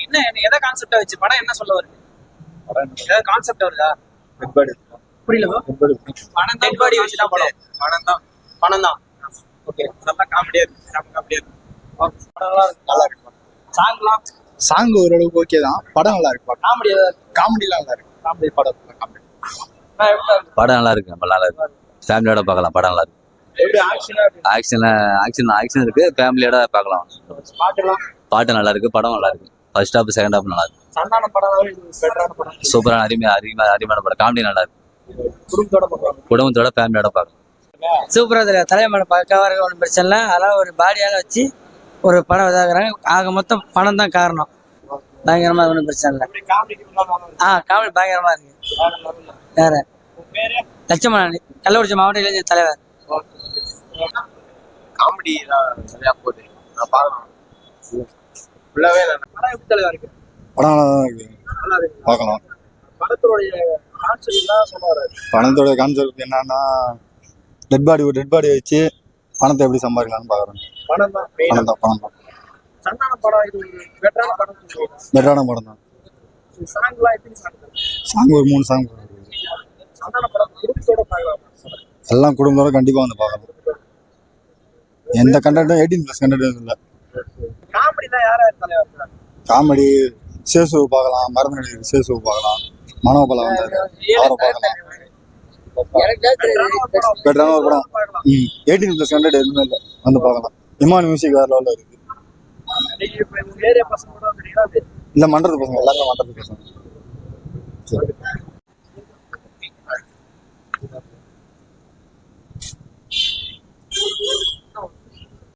என்ன எதை கான்செப்டா வச்சு படம் என்ன சொல்ல வருது? ஏதாவது கான்செப்ட் வருதா? புரியல bro. பணம் தான் பாடி வச்சு தான் படம். பணம் தான். ஓகே. நல்லா காமெடியா இருக்கு. செம காமெடியா இருக்கு. நல்லா இருக்கு. சாங்லாம் சாங் ஓரளவுக்கு ஓகே தான். படம் நல்லா இருக்கு. காமெடியா காமெடிலாம் நல்லா இருக்கு. காமெடி படம் காமெடி. படம் நல்லா இருக்கு. நம்ம நல்லா இருக்கு. ஃபேமிலியோட பார்க்கலாம். படம் நல்லா இருக்கு. எப்படி ஆக்ஷன் இருக்கு. ஃபேமிலியோட பார்க்கலாம். பாட்டு நல்லா இருக்கு. படம் நல்லா இருக்கு. ஃபர்ஸ்ட் ஹாஃப் செகண்ட் ஹாஃப் நல்லா இருக்கு. சந்தான படம் பெட்டரான படம். சூப்பரான அருமையான படம். காமெடி நல்லா இருக்கு. குடும்பத்தோட ஃபேமிலியோட பார்க்கலாம். சூப்பராக தெரியும். தலைமையோட பக்காவாக இருக்க ஒன்றும் பிரச்சனை இல்லை. அதெல்லாம் ஒரு பாடியால் வச்சு ஒரு படம் இதாகிறாங்க. ஆக மொத்தம் பணம் தான் காரணம். பயங்கரமா ஒன்றும் பிரச்சனை இல்லை. காமெடி பயங்கரமா இருக்கு. வேற லட்சமணி கள்ளக்குறிச்சி மாவட்ட இளைஞர் தலைவர். காமெடி சரியா போகுது. நான் பார்க்கலாம். ஃபுல்லாவே படம் எப்படி தலைவா இருக்கு? படம் நல்லா தான் இருக்கு. நல்லா இருக்கு. பார்க்கலாம். படத்தோடைய கான்செப்ட் தான் சொல்லுவாரு. பணத்தோட கான்செப்ட் என்னன்னா டெட் பாடி வச்சு பணத்தை எப்படி சம்பாதிக்கலாம்னு பார்க்குறோம். பணம் தான். பணம் தான். சந்தான படம் இது பெட்டரான படம் சொல்லுவாங்க. பெட்டரான படம் தான். சாங்லாம் எப்படி சாங் ஒரு 3 சாங். சந்தான படம் குடும்பத்தோட பார்க்கலாம். எல்லாம் குடும்பத்தோட கண்டிப்பாக வந்து பார்க்கலாம். எந்த கண்டென்ட்டும் 18+ கண்டென்ட் இல்லை. காமெடி தான் யாரா தலைவா இருக்காங்க? காமெடி சேசு பார்க்கலாம். மருந்து சேசு பார்க்கலாம். மனோபலம் வந்தாரு அவரை பார்க்கலாம். பெட்டரான ஒரு படம். 18+ கண்டென்ட் எதுவுமே இல்லை. வந்து பார்க்கலாம். இமான் மியூசிக் வேற லெவலில் இருக்கு. ஏரியா பசங்க கூட இல்லை மண்டபத்து பசங்க எல்லாருமே மண்டபத்து பசங்க.